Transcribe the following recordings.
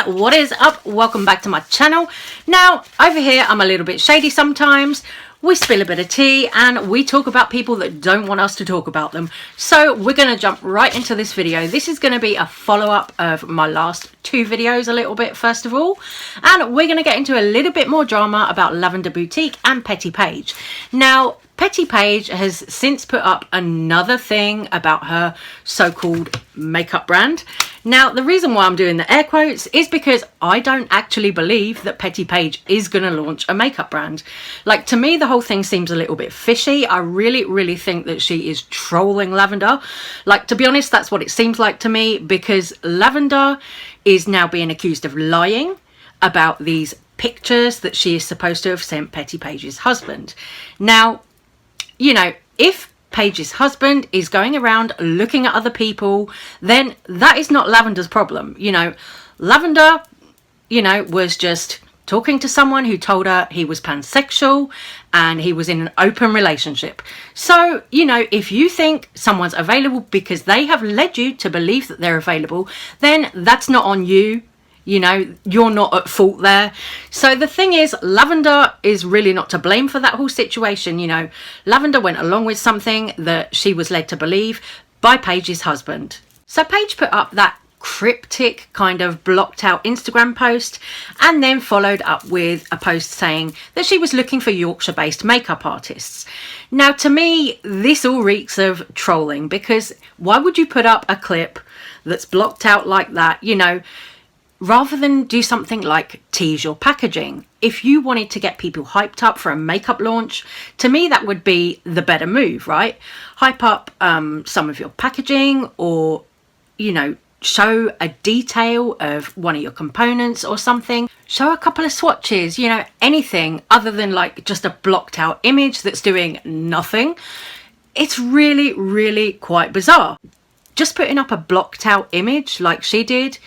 what is up? Welcome back to my channel. Now, over here, I'm a little bit shady sometimes. We spill a bit of tea and we talk about people that don't want us to talk about them. So we're going to jump right into this video. This is going to be a follow-up of my last two videos a little bit, first of all. And we're going to get into a little bit more drama about Lavender Boutique and Petty Paige. Now, Petty Paige has since put up another thing about her so-called makeup brand. Now, the reason why I'm doing the air quotes is because I don't actually believe that Petty Paige is going to launch a makeup brand. Like, to me, the whole thing seems a little bit fishy. I really think that she is trolling Lavender. Like, to be honest, that's what it seems like to me, because Lavender is now being accused of lying about these pictures that she is supposed to have sent Petty Paige's husband. Now, you know, if Paige's husband is going around looking at other people, then that is not Lavender's problem. You know, Lavender, you know, was just talking to someone who told her he was pansexual and he was in an open relationship. So, you know, if you think someone's available because they have led you to believe that they're available, then that's not on you. You know, you're not at fault there. So the thing is, Lavender is really not to blame for that whole situation. You know, Lavender went along with something that she was led to believe by Paige's husband. So Paige put up that cryptic kind of blocked out Instagram post and then followed up with a post saying that she was looking for Yorkshire based makeup artists. Now, to me, this all reeks of trolling, because why would you put up a clip that's blocked out like that? You know, rather than do something like tease your packaging. If you wanted to get people hyped up for a makeup launch, to me that would be the better move, right? Hype up some of your packaging, or, you know, show a detail of one of your components or something. Show a couple of swatches, you know, anything other than like just a blocked out image that's doing nothing. It's really quite bizarre. Just putting up a blocked out image like she did,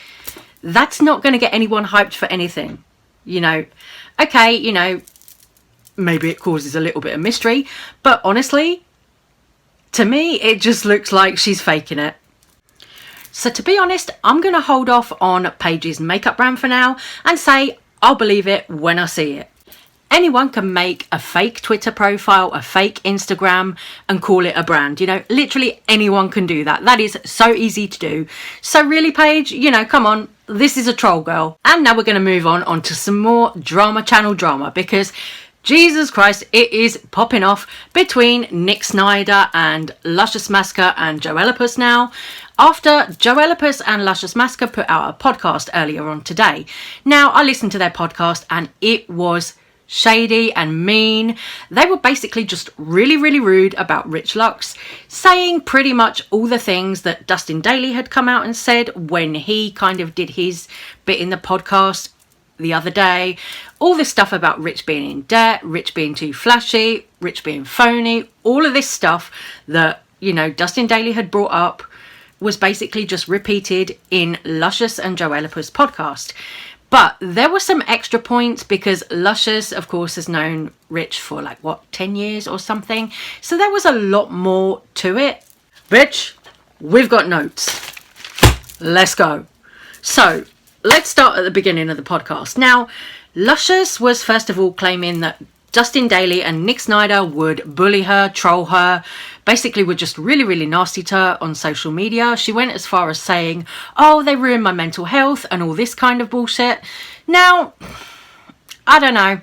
that's not going to get anyone hyped for anything. You know, okay, you know, maybe it causes a little bit of mystery, but honestly, to me, it just looks like she's faking it. So to be honest, I'm going to hold off on Paige's makeup brand for now and say I'll believe it when I see it. Anyone can make a fake Twitter profile, a fake Instagram, and call it a brand. You know, literally anyone can do that. That is so easy to do. So really, Paige, you know, come on. This is a troll, girl. And now we're going to move on to some more drama channel drama, because Jesus Christ, it is popping off between Nick Snyder and Lushious Massacr and Joellipus now, after Joellipus and Lushious Massacr put out a podcast earlier on today. Now, I listened to their podcast and it was shady and mean. They were basically just really rude about Rich Lux, saying pretty much all the things that Dustin Daly had come out and said when he kind of did his bit in the podcast the other day. All this stuff about Rich being in debt, Rich being too flashy, Rich being phony, all of this stuff that, you know, Dustin Daly had brought up was basically just repeated in Lushious and Joellipus' podcast. But there were some extra points because Lushious, of course, has known Rich for like, what, 10 years or something. So there was a lot more to it. Bitch, we've got notes. Let's go. So let's start at the beginning of the podcast. Now, Lushious was first of all claiming that Dustin Daly and Nick Snyder would bully her, troll her, basically were just really nasty to her on social media. She went as far as saying, oh, they ruined my mental health and all this kind of bullshit. Now, I don't know.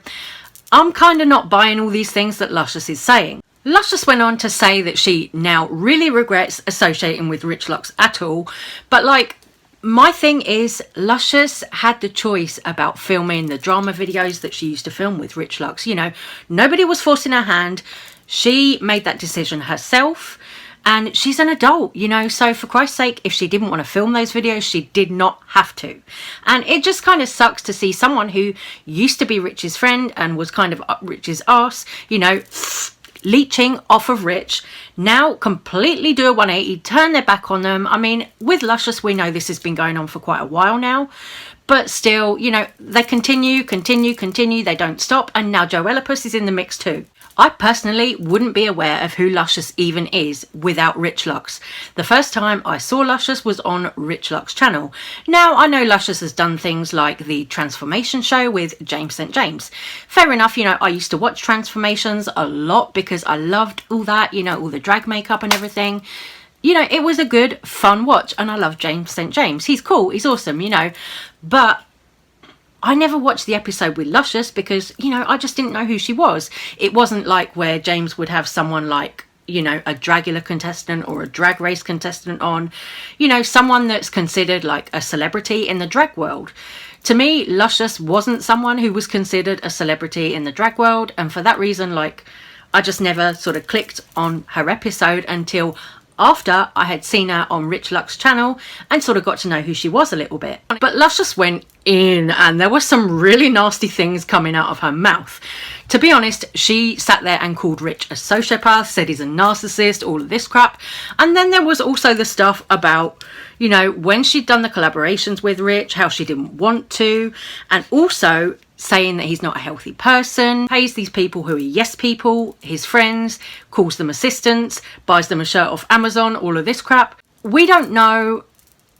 I'm kind of not buying all these things that Lushious is saying. Lushious went on to say that she now really regrets associating with Rich Lux at all. But like, my thing is, Lushious had the choice about filming the drama videos that she used to film with Rich Lux. You know, nobody was forcing her hand. She made that decision herself, and she's an adult, you know, so for Christ's sake, if she didn't want to film those videos, she did not have to. And it just kind of sucks to see someone who used to be Rich's friend and was kind of up Rich's arse, you know, leeching off of Rich, now completely do a 180, turn their back on them. I mean, with Lushious, we know this has been going on for quite a while now, but still, you know, they continue, they don't stop, and now Joellipus is in the mix too. I personally wouldn't be aware of who Lushious even is without Rich Lux. The first time I saw Lushious was on Rich Lux channel. Now, I know Lushious has done things like the Transformation show with James St. James. Fair enough, you know, I used to watch Transformations a lot because I loved all that, you know, all the drag makeup and everything. You know, it was a good, fun watch, and I love James St. James. He's cool, he's awesome, you know, but I never watched the episode with Lushious because, you know, I just didn't know who she was. It wasn't like where James would have someone like, you know, a Dragula contestant or a Drag Race contestant on, you know, someone that's considered like a celebrity in the drag world. To me, Lushious wasn't someone who was considered a celebrity in the drag world, and for that reason, like, I just never sort of clicked on her episode until after I had seen her on Rich Lux channel and sort of got to know who she was a little bit. But Lushious went in, and there were some really nasty things coming out of her mouth. To be honest, she sat there and called Rich a sociopath, said he's a narcissist, all of this crap. And then there was also the stuff about, you know, when she'd done the collaborations with Rich, how she didn't want to, and also saying that he's not a healthy person, pays these people who are yes people, his friends, calls them assistants, buys them a shirt off Amazon, all of this crap. We don't know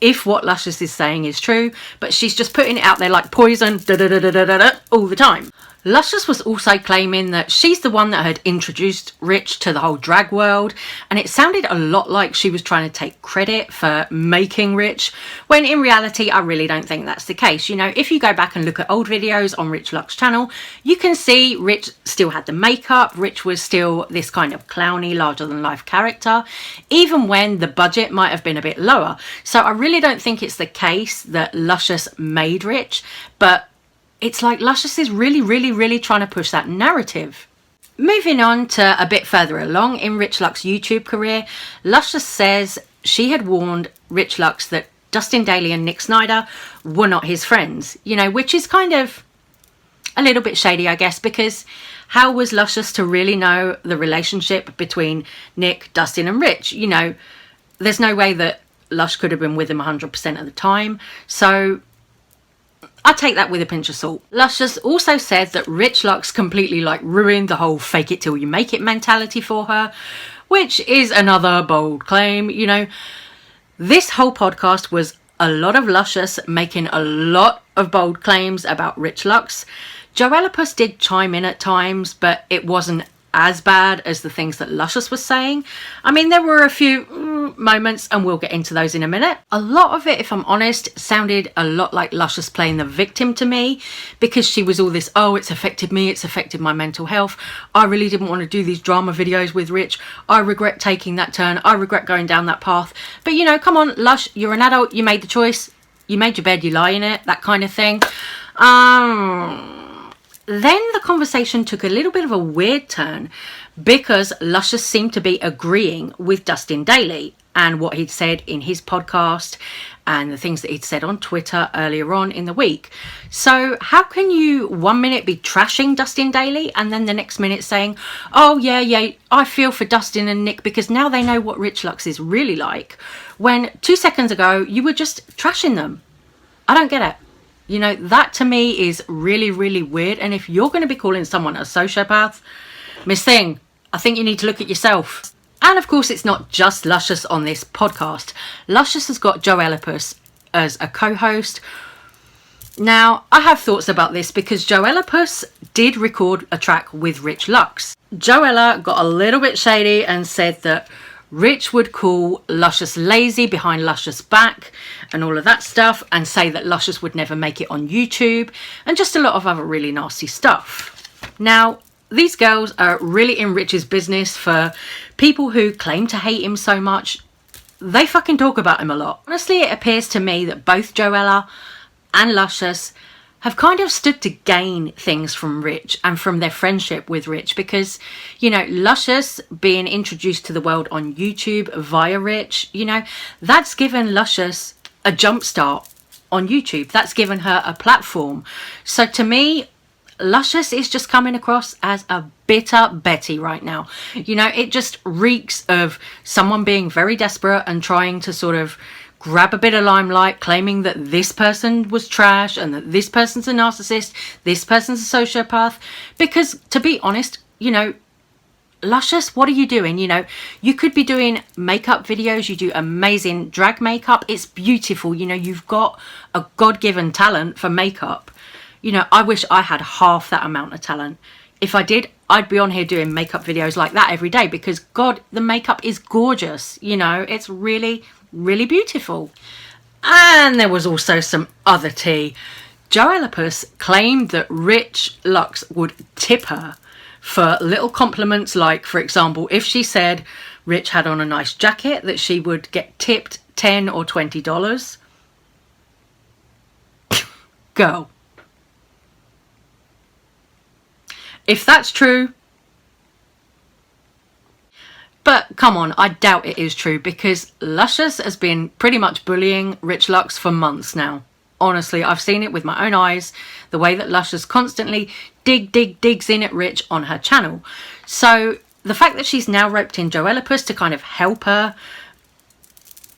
if what Lushious is saying is true, but she's just putting it out there like poison all the time. Lushious was also claiming that she's the one that had introduced Rich to the whole drag world, and it sounded a lot like she was trying to take credit for making Rich, when in reality I really don't think that's the case. You know, if you go back and look at old videos on Rich Lux channel, you can see Rich still had the makeup, Rich was still this kind of clowny, larger than life character, even when the budget might have been a bit lower. So I really don't think it's the case that Lushious made Rich, but it's like Lushious is really trying to push that narrative. Moving on to a bit further along in Rich Lux's YouTube career, Lushious says she had warned Rich Lux that Dustin Daly and Nick Snyder were not his friends, you know, which is kind of a little bit shady, I guess, because how was Lushious to really know the relationship between Nick, Dustin and Rich? You know, there's no way that Lush could have been with him 100% of the time, so I take that with a pinch of salt. Lushious also said that Rich Lux completely like ruined the whole fake it till you make it mentality for her, which is another bold claim. You know, this whole podcast was a lot of Lushious making a lot of bold claims about Rich Lux. Joellipus did chime in at times, but it wasn't as bad as the things that Lushious was saying. I mean, there were a few moments, and we'll get into those in a minute. A lot of it, if I'm honest, sounded a lot like Lushious playing the victim to me, because she was all this, oh, it's affected me, it's affected my mental health, I really didn't want to do these drama videos with Rich, I regret taking that turn, I regret going down that path. But you know, come on, Lush, you're an adult, you made the choice, you made your bed, you lie in it, that kind of thing. Then the conversation took a little bit of a weird turn, because Lushious seemed to be agreeing with Dustin Daly and what he'd said in his podcast and the things that he'd said on Twitter earlier on in the week. So how can you 1 minute be trashing Dustin Daly and then the next minute saying, oh yeah, I feel for Dustin and Nick because now they know what Rich Lux is really like, when 2 seconds ago you were just trashing them? I don't get it. You know, that to me is really weird. And if you're going to be calling someone a sociopath, Miss Thing, I think you need to look at yourself. And of course, it's not just Lushious on this podcast. Lushious has got Joellipus as a co-host. Now, I have thoughts about this because Joellipus did record a track with Rich Lux. Joella got a little bit shady and said that Rich would call Lushious lazy behind Lushious' back and all of that stuff, and say that Lushious would never make it on YouTube, and just a lot of other really nasty stuff. Now, these girls are really in Rich's business. For people who claim to hate him so much, they fucking talk about him a lot. Honestly, it appears to me that both Joella and Lushious have kind of stood to gain things from Rich and from their friendship with Rich, because, you know, Lushious being introduced to the world on YouTube via Rich, you know, that's given Lushious a jump start on YouTube. That's given her a platform. So to me, Lushious is just coming across as a bitter Betty right now. You know, it just reeks of someone being very desperate and trying to sort of grab a bit of limelight, claiming that this person was trash and that this person's a narcissist, this person's a sociopath. Because to be honest, you know, Luscious, what are you doing? You know, you could be doing makeup videos. You do amazing drag makeup. It's beautiful. You know, you've got a God-given talent for makeup. You know, I wish I had half that amount of talent. If I did, I'd be on here doing makeup videos like that every day, because God, the makeup is gorgeous. You know, it's really, really beautiful. And there was also some other tea. Joellipus claimed that Rich Lux would tip her for little compliments, like, for example, if she said Rich had on a nice jacket, that she would get tipped $10 or $20. Girl. If that's true, but come on, I doubt it is true, because Luscious has been pretty much bullying Rich Lux for months now. Honestly, I've seen it with my own eyes, the way that Luscious constantly digs in at Rich on her channel. So the fact that she's now roped in Joellipus to kind of help her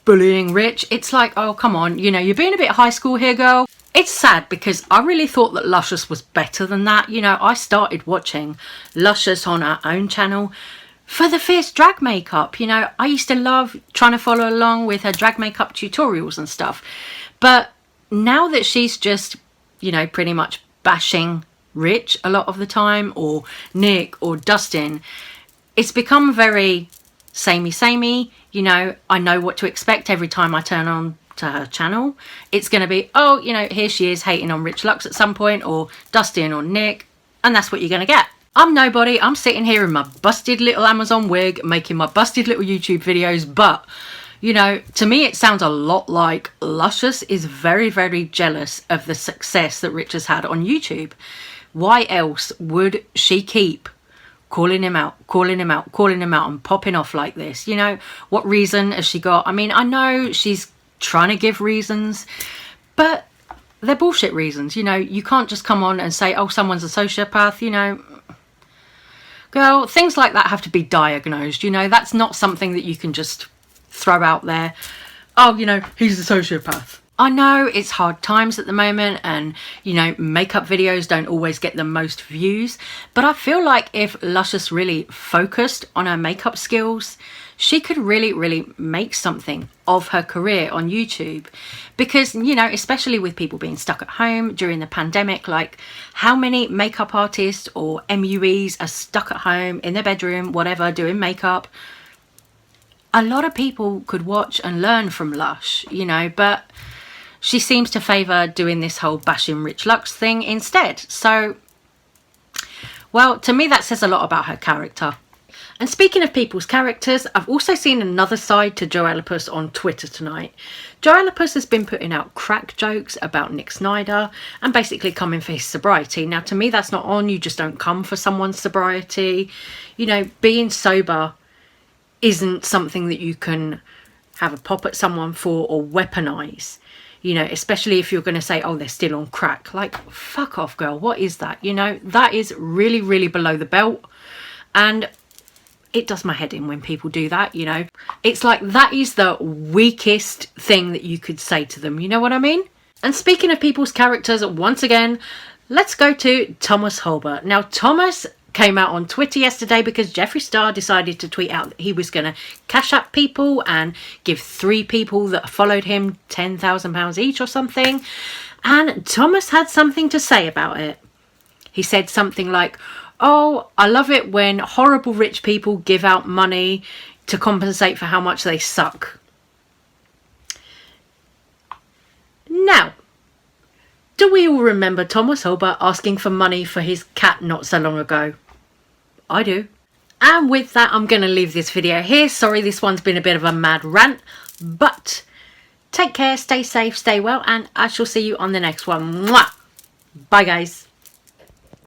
bullying Rich, it's like, oh, come on, you know, you're being a bit high school here, girl. It's sad, because I really thought that Luscious was better than that. You know, I started watching Luscious on her own channel for the fierce drag makeup. You know, I used to love trying to follow along with her drag makeup tutorials and stuff. But now that she's just, you know, pretty much bashing Rich a lot of the time, or Nick or Dustin, it's become very samey. You know, I know what to expect every time I turn on to her channel. It's going to be, oh, you know, here she is hating on Rich Lux at some point, or Dustin or Nick, and that's what you're going to get. I'm nobody. I'm sitting here in my busted little Amazon wig making my busted little YouTube videos, but you know, to me it sounds a lot like Luscious is very, very jealous of the success that Rich has had on YouTube. Why else would she keep calling him out and popping off like this? You know, what reason has she got? I mean, I know she's trying to give reasons, but they're bullshit reasons. You know, you can't just come on and say, oh, someone's a sociopath. You know, girl, things like that have to be diagnosed. You know, that's not something that you can just throw out there. Oh, you know, he's a sociopath. I know it's hard times at the moment, and you know, makeup videos don't always get the most views, but I feel like if Luscious really focused on her makeup skills, she could really make something of her career on YouTube. Because, you know, especially with people being stuck at home during the pandemic, like how many makeup artists or MUEs are stuck at home in their bedroom, whatever, doing makeup. A lot of people could watch and learn from Lush, you know, but she seems to favour doing this whole bashing Rich Lux thing instead. So, well, to me that says a lot about her character. And speaking of people's characters, I've also seen another side to Joellipus on Twitter tonight. Joellipus has been putting out crack jokes about Nick Snyder and basically coming for his sobriety. Now, to me, that's not on. You just don't come for someone's sobriety. You know, being sober isn't something that you can have a pop at someone for or weaponise. You know, especially if you're going to say, oh, they're still on crack. Like, fuck off, girl. What is that? You know, that is really below the belt. And it does my head in when people do that, you know. It's like that is the weakest thing that you could say to them. You know what I mean? And speaking of people's characters, once again, let's go to Thomas Halbert. Now, Thomas came out on Twitter yesterday because Jeffree Star decided to tweet out that he was going to cash up people and give 3 people that followed him £10,000 each or something. And Thomas had something to say about it. He said something like, oh, I love it when horrible rich people give out money to compensate for how much they suck. Now, do we all remember Thomas Halbert asking for money for his cat not so long ago? I do. And with that, I'm going to leave this video here. Sorry, this one's been a bit of a mad rant, but take care, stay safe, stay well, and I shall see you on the next one. Mwah! Bye, guys.